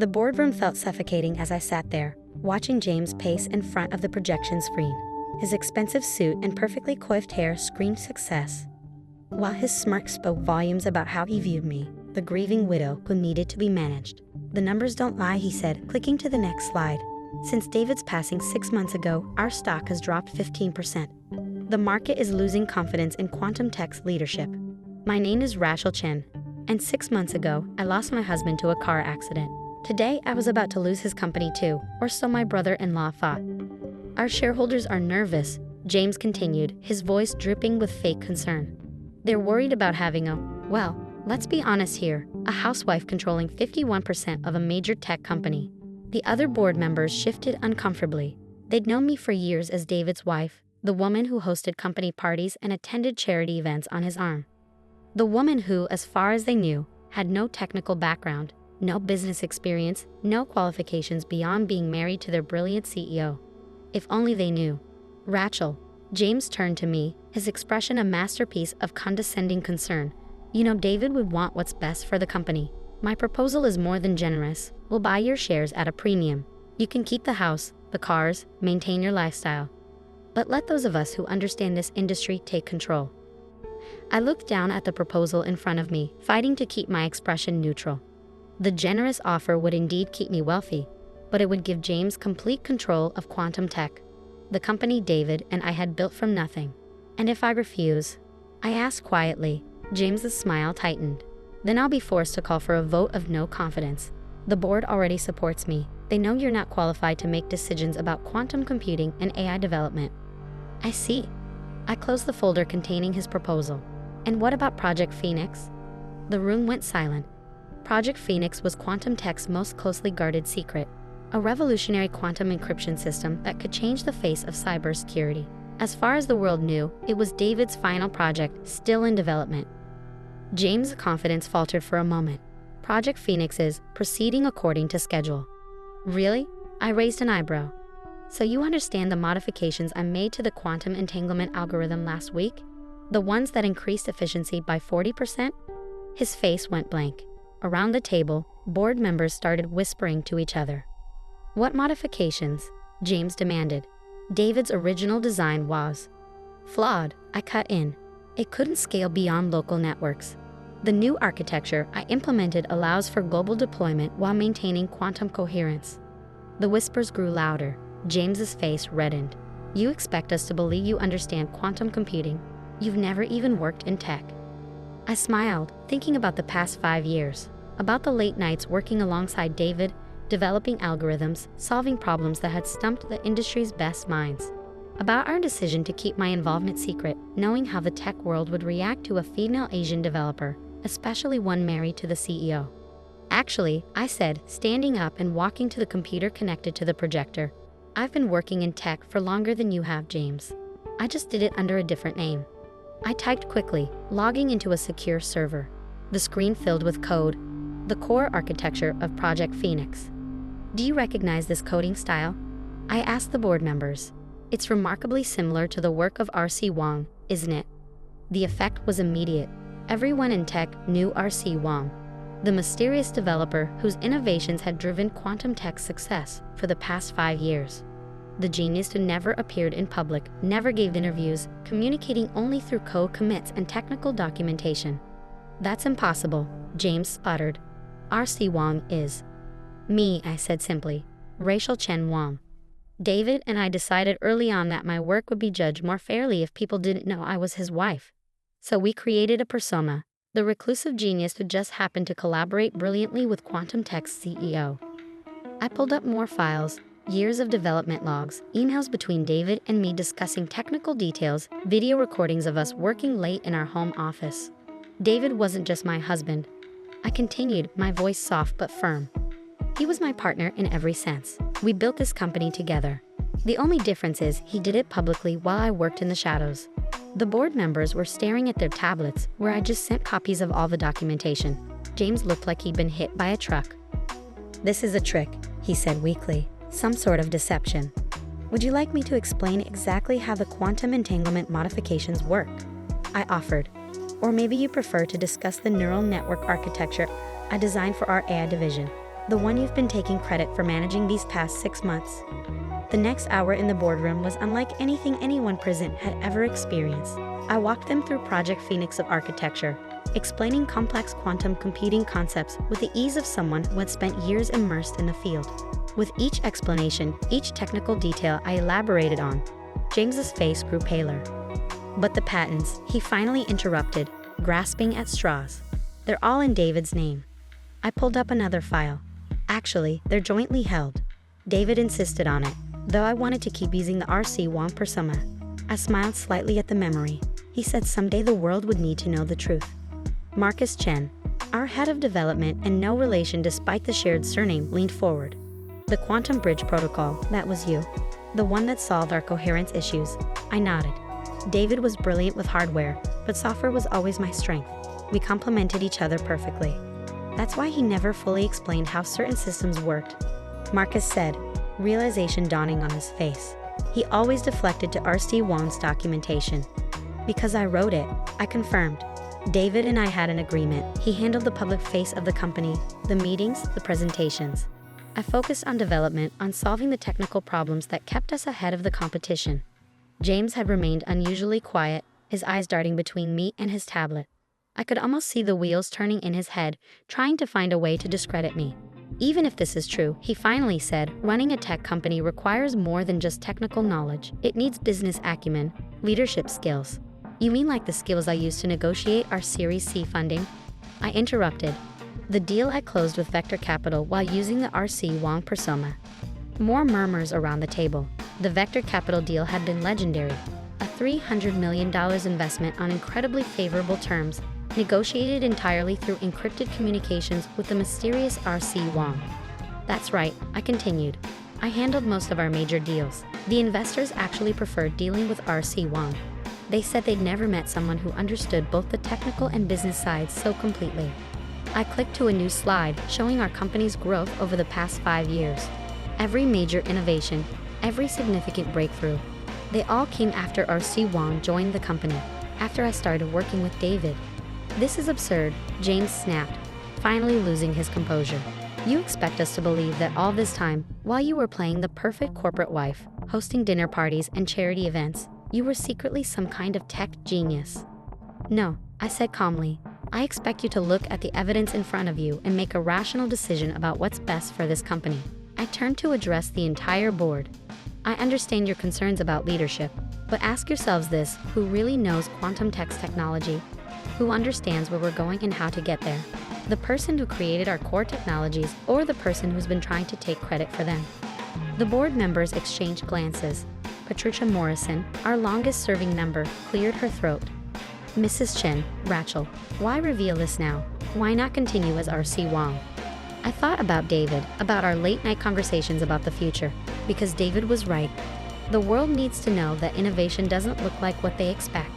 The boardroom felt suffocating as I sat there, watching James pace in front of the projection screen. His expensive suit and perfectly coiffed hair screamed success, while his smirk spoke volumes about how he viewed me, the grieving widow who needed to be managed. "The numbers don't lie," he said, clicking to the next slide. "Since David's passing 6 months ago, our stock has dropped 15%. The market is losing confidence in Quantum Tech's leadership. My name is Rachel Chen, and 6 months ago, I lost my husband to a car accident. Today, I was about to lose his company too, or so my brother-in-law thought. Our shareholders are nervous," James continued, his voice dripping with fake concern. "They're worried about having well, let's be honest here, a housewife controlling 51% of a major tech company." The other board members shifted uncomfortably. They'd known me for years as David's wife, the woman who hosted company parties and attended charity events on his arm. The woman who, as far as they knew, had no technical background, no business experience, no qualifications beyond being married to their brilliant CEO. If only they knew. "Rachel," James turned to me, his expression a masterpiece of condescending concern. "You know David would want what's best for the company. My proposal is more than generous. We'll buy your shares at a premium. You can keep the house, the cars, maintain your lifestyle. But let those of us who understand this industry take control." I looked down at the proposal in front of me, fighting to keep my expression neutral. The generous offer would indeed keep me wealthy, but it would give James complete control of Quantum Tech, the company David and I had built from nothing. "And if I refuse?" I asked quietly. James's smile tightened. "Then I'll be forced to call for a vote of no confidence. The board already supports me. They know you're not qualified to make decisions about quantum computing and AI development." "I see." I closed the folder containing his proposal. "And what about Project Phoenix?" The room went silent. Project Phoenix was Quantum Tech's most closely guarded secret, a revolutionary quantum encryption system that could change the face of cybersecurity. As far as the world knew, it was David's final project, still in development. James' confidence faltered for a moment. "Project Phoenix is proceeding according to schedule." "Really?" I raised an eyebrow. "So you understand the modifications I made to the quantum entanglement algorithm last week? The ones that increased efficiency by 40%? His face went blank. Around the table, board members started whispering to each other. "What modifications?" James demanded. "David's original design was flawed," I cut in. "It couldn't scale beyond local networks. The new architecture I implemented allows for global deployment while maintaining quantum coherence." The whispers grew louder. James's face reddened. "You expect us to believe you understand quantum computing? You've never even worked in tech." I smiled, thinking about the past 5 years, about the late nights working alongside David, developing algorithms, solving problems that had stumped the industry's best minds, about our decision to keep my involvement secret, knowing how the tech world would react to a female Asian developer, especially one married to the CEO. "Actually," I said, standing up and walking to the computer connected to the projector, "I've been working in tech for longer than you have, James. I just did it under a different name." I typed quickly, logging into a secure server. The screen filled with code, the core architecture of Project Phoenix. "Do you recognize this coding style?" I asked the board members. "It's remarkably similar to the work of R.C. Wang, isn't it?" The effect was immediate. Everyone in tech knew R.C. Wang, the mysterious developer whose innovations had driven Quantum Tech's success for the past 5 years. The genius who never appeared in public, never gave interviews, communicating only through code commits and technical documentation. "That's impossible," James sputtered. "R.C. Wang is." "Me," I said simply. "Rachel Chen Wang." "David and I decided early on that my work would be judged more fairly if people didn't know I was his wife. So we created a persona, the reclusive genius who just happened to collaborate brilliantly with Quantum Tech's CEO." I pulled up more files. Years of development logs, emails between David and me discussing technical details, video recordings of us working late in our home office. "David wasn't just my husband," I continued, my voice soft but firm. "He was my partner in every sense. We built this company together. The only difference is he did it publicly while I worked in the shadows." The board members were staring at their tablets, where I just sent copies of all the documentation. James looked like he'd been hit by a truck. "This is a trick," he said weakly. "Some sort of deception. Would you like me to explain exactly how the quantum entanglement modifications work?" I offered. "Or maybe you prefer to discuss the neural network architecture I designed for our AI division." The one you've been taking credit for managing these past 6 months. The next hour in the boardroom was unlike anything anyone present had ever experienced. I walked them through Project Phoenix of architecture, explaining complex quantum computing concepts with the ease of someone who had spent years immersed in the field. With each explanation, each technical detail I elaborated on, James's face grew paler. But the patents, he finally interrupted, grasping at straws. They're all in David's name. I pulled up another file. Actually, they're jointly held. David insisted on it, though I wanted to keep using the R.C. Wong persona. I smiled slightly at the memory. He said someday the world would need to know the truth. Marcus Chen, our head of development and no relation despite the shared surname, leaned forward. The Quantum Bridge Protocol, that was you. The one that solved our coherence issues. I nodded. David was brilliant with hardware, but software was always my strength. We complemented each other perfectly. That's why he never fully explained how certain systems worked, Marcus said, realization dawning on his face. He always deflected to R.C. Wong's documentation. Because I wrote it, I confirmed. David and I had an agreement. He handled the public face of the company, the meetings, the presentations. I focused on development, on solving the technical problems that kept us ahead of the competition. James had remained unusually quiet, his eyes darting between me and his tablet. I could almost see the wheels turning in his head, trying to find a way to discredit me. Even if this is true, he finally said, running a tech company requires more than just technical knowledge. It needs business acumen, leadership skills. You mean like the skills I used to negotiate our Series C funding? I interrupted. The deal I closed with Vector Capital while using the R.C. Wong persona. More murmurs around the table. The Vector Capital deal had been legendary. A $300 million investment on incredibly favorable terms, negotiated entirely through encrypted communications with the mysterious R.C. Wong. That's right, I continued. I handled most of our major deals. The investors actually preferred dealing with R.C. Wong. They said they'd never met someone who understood both the technical and business sides so completely. I clicked to a new slide showing our company's growth over the past 5 years. Every major innovation, every significant breakthrough. They all came after R.C. Wong joined the company, after I started working with David. This is absurd, James snapped, finally losing his composure. You expect us to believe that all this time, while you were playing the perfect corporate wife, hosting dinner parties and charity events, you were secretly some kind of tech genius. No, I said calmly. I expect you to look at the evidence in front of you and make a rational decision about what's best for this company. I turned to address the entire board. I understand your concerns about leadership, but ask yourselves this: who really knows quantum text technology? Who understands where we're going and how to get there? The person who created our core technologies or the person who's been trying to take credit for them? The board members exchanged glances. Patricia Morrison, our longest-serving member, cleared her throat. Mrs. Chen, Rachel, why reveal this now? Why not continue as R.C. Wong? I thought about David, about our late-night conversations about the future, because David was right. The world needs to know that innovation doesn't look like what they expect.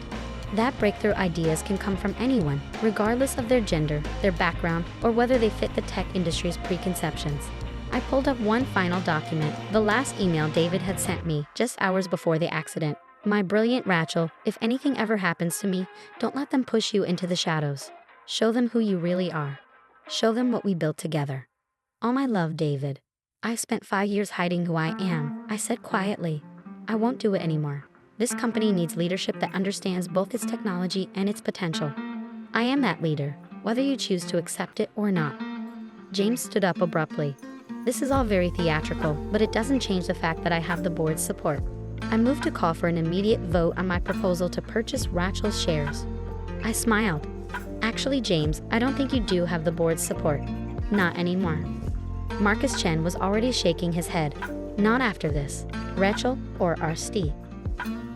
That breakthrough ideas can come from anyone, regardless of their gender, their background, or whether they fit the tech industry's preconceptions. I pulled up one final document, the last email David had sent me just hours before the accident. My brilliant Rachel, if anything ever happens to me, don't let them push you into the shadows. Show them who you really are. Show them what we built together. All my love, David. I've spent 5 years hiding who I am, I said quietly. I won't do it anymore. This company needs leadership that understands both its technology and its potential. I am that leader, whether you choose to accept it or not. James stood up abruptly. This is all very theatrical, but it doesn't change the fact that I have the board's support. I moved to call for an immediate vote on my proposal to purchase Rachel's shares. I smiled. Actually, James, I don't think you do have the board's support. Not anymore. Marcus Chen was already shaking his head. Not after this. Rachel, or R.C.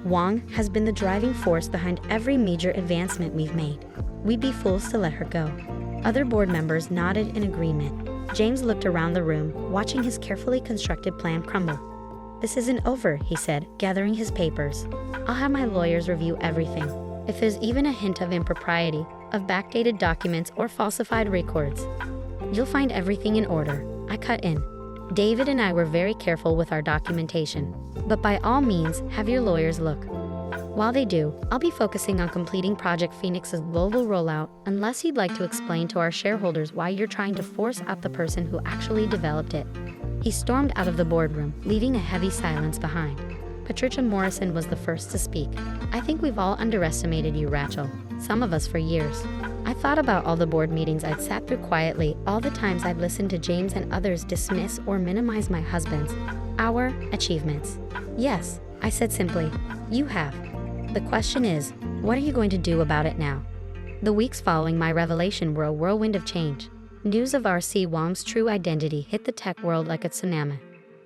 Wong, has been the driving force behind every major advancement we've made. We'd be fools to let her go. Other board members nodded in agreement. James looked around the room, watching his carefully constructed plan crumble. This isn't over, he said, gathering his papers. I'll have my lawyers review everything. If there's even a hint of impropriety, of backdated documents or falsified records, you'll find everything in order. I cut in. David and I were very careful with our documentation, but by all means, have your lawyers look. While they do, I'll be focusing on completing Project Phoenix's global rollout, unless you'd like to explain to our shareholders why you're trying to force out the person who actually developed it." He stormed out of the boardroom, leaving a heavy silence behind. Patricia Morrison was the first to speak. "I think we've all underestimated you, Rachel. Some of us for years. I thought about all the board meetings I'd sat through quietly, all the times I'd listened to James and others dismiss or minimize my husband's, our achievements. Yes," I said simply, "you have. The question is, what are you going to do about it now?" The weeks following my revelation were a whirlwind of change. News of R.C. Wong's true identity hit the tech world like a tsunami.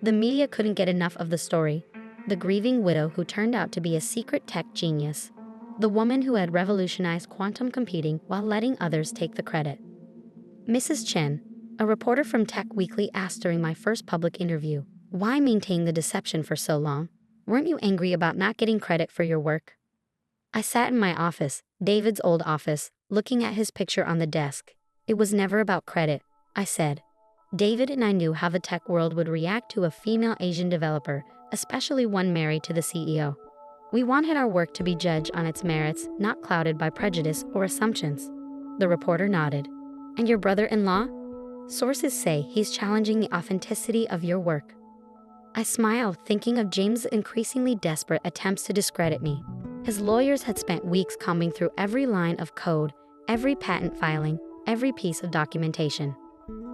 The media couldn't get enough of the story. The grieving widow who turned out to be a secret tech genius. The woman who had revolutionized quantum computing while letting others take the credit. Mrs. Chen, a reporter from Tech Weekly, asked during my first public interview, "Why maintain the deception for so long? Weren't you angry about not getting credit for your work?" I sat in my office, David's old office, looking at his picture on the desk. "It was never about credit," I said. David and I knew how the tech world would react to a female Asian developer, especially one married to the CEO. We wanted our work to be judged on its merits, not clouded by prejudice or assumptions. The reporter nodded. "And your brother-in-law? Sources say he's challenging the authenticity of your work." I smiled, thinking of James' increasingly desperate attempts to discredit me. His lawyers had spent weeks combing through every line of code, every patent filing, every piece of documentation.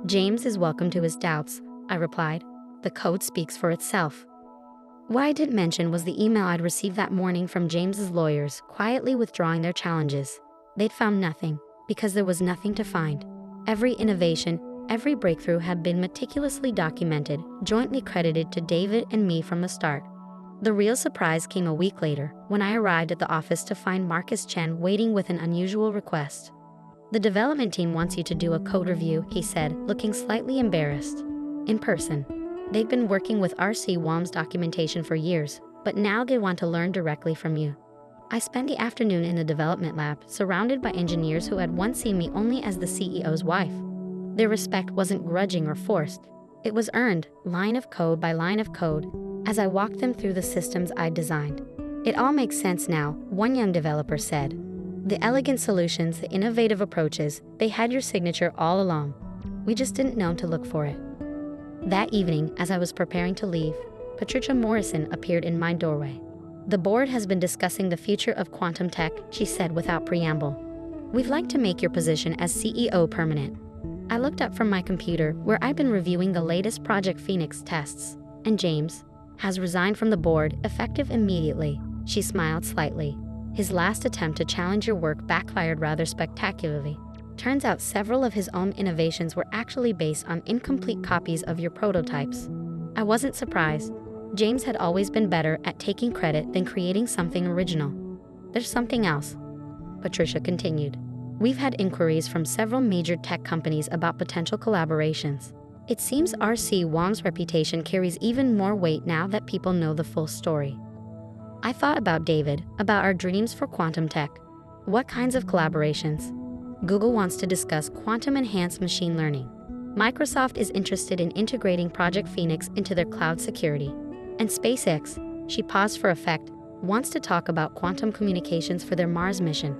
"James is welcome to his doubts," I replied. "The code speaks for itself." What I didn't mention was the email I'd received that morning from James's lawyers, quietly withdrawing their challenges. They'd found nothing, because there was nothing to find. Every innovation, every breakthrough had been meticulously documented, jointly credited to David and me from the start. The real surprise came a week later, when I arrived at the office to find Marcus Chen waiting with an unusual request. "The development team wants you to do a code review," he said, looking slightly embarrassed. "In person. They've been working with R.C. Wong's documentation for years, but now they want to learn directly from you." I spent the afternoon in the development lab, surrounded by engineers who had once seen me only as the CEO's wife. Their respect wasn't grudging or forced. It was earned, line of code by line of code, as I walked them through the systems I'd designed. "It all makes sense now," one young developer said. "The elegant solutions, the innovative approaches, they had your signature all along. We just didn't know to look for it." That evening, as I was preparing to leave, Patricia Morrison appeared in my doorway. "The board has been discussing the future of quantum tech," she said without preamble. "We'd like to make your position as CEO permanent." I looked up from my computer, where I'd been reviewing the latest Project Phoenix tests. "And James has resigned from the board, effective immediately." She smiled slightly. "His last attempt to challenge your work backfired rather spectacularly. Turns out several of his own innovations were actually based on incomplete copies of your prototypes." I wasn't surprised. James had always been better at taking credit than creating something original. "There's something else," Patricia continued. "We've had inquiries from several major tech companies about potential collaborations. It seems R.C. Wong's reputation carries even more weight now that people know the full story." I thought about David, about our dreams for quantum tech. What kinds of collaborations? Google wants to discuss quantum-enhanced machine learning. Microsoft is interested in integrating Project Phoenix into their cloud security. And SpaceX, she paused for effect, wants to talk about quantum communications for their Mars mission.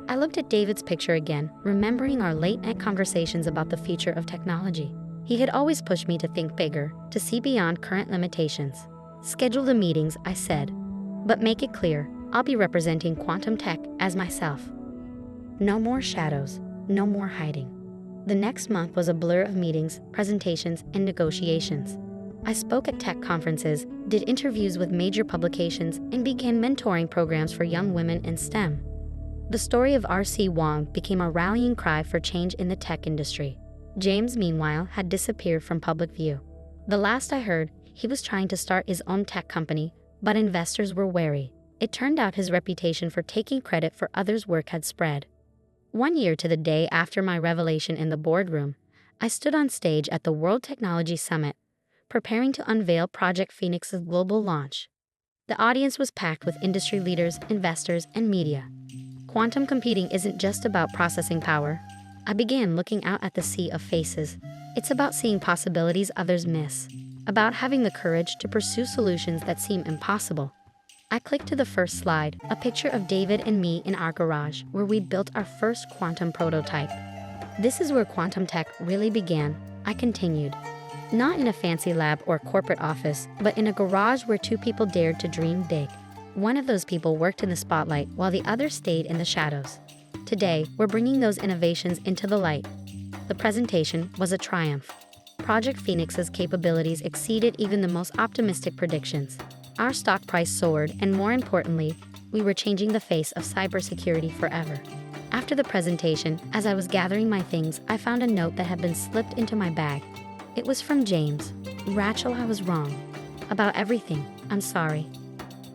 I looked at David's picture again, remembering our late-night conversations about the future of technology. He had always pushed me to think bigger, to see beyond current limitations. "Schedule the meetings," I said. "But make it clear, I'll be representing quantum tech as myself. No more shadows, no more hiding." The next month was a blur of meetings, presentations, and negotiations. I spoke at tech conferences, did interviews with major publications, and began mentoring programs for young women in STEM. The story of R.C. Wong became a rallying cry for change in the tech industry. James, meanwhile, had disappeared from public view. The last I heard, he was trying to start his own tech company, but investors were wary. It turned out his reputation for taking credit for others' work had spread. 1 year to the day after my revelation in the boardroom, I stood on stage at the World Technology Summit, preparing to unveil Project Phoenix's global launch. The audience was packed with industry leaders, investors, and media. Quantum computing isn't just about processing power. I began looking out at the sea of faces. It's about seeing possibilities others miss, about having the courage to pursue solutions that seem impossible. I clicked to the first slide, a picture of David and me in our garage, where we'd built our first quantum prototype. This is where quantum tech really began, I continued. Not in a fancy lab or corporate office, but in a garage where two people dared to dream big. One of those people worked in the spotlight while the other stayed in the shadows. Today, we're bringing those innovations into the light. The presentation was a triumph. Project Phoenix's capabilities exceeded even the most optimistic predictions. Our stock price soared, and more importantly, we were changing the face of cybersecurity forever. After the presentation, as I was gathering my things, I found a note that had been slipped into my bag. It was from James. Rachel, I was wrong. About everything. I'm sorry.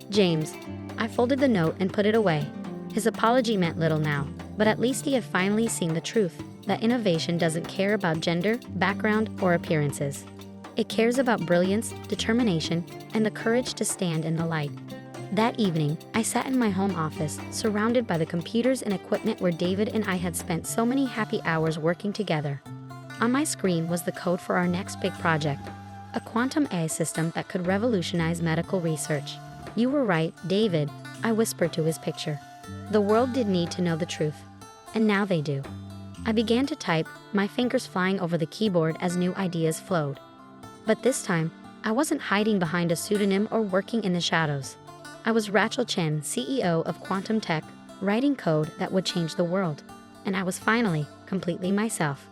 James. I folded the note and put it away. His apology meant little now, but at least he had finally seen the truth, that innovation doesn't care about gender, background, or appearances. It cares about brilliance, determination, and the courage to stand in the light. That evening, I sat in my home office, surrounded by the computers and equipment where David and I had spent so many happy hours working together. On my screen was the code for our next big project, a quantum AI system that could revolutionize medical research. You were right, David, I whispered to his picture. The world did need to know the truth. And now they do. I began to type, my fingers flying over the keyboard as new ideas flowed. But this time, I wasn't hiding behind a pseudonym or working in the shadows. I was Rachel Chen, CEO of Quantum Tech, writing code that would change the world. And I was finally, completely myself.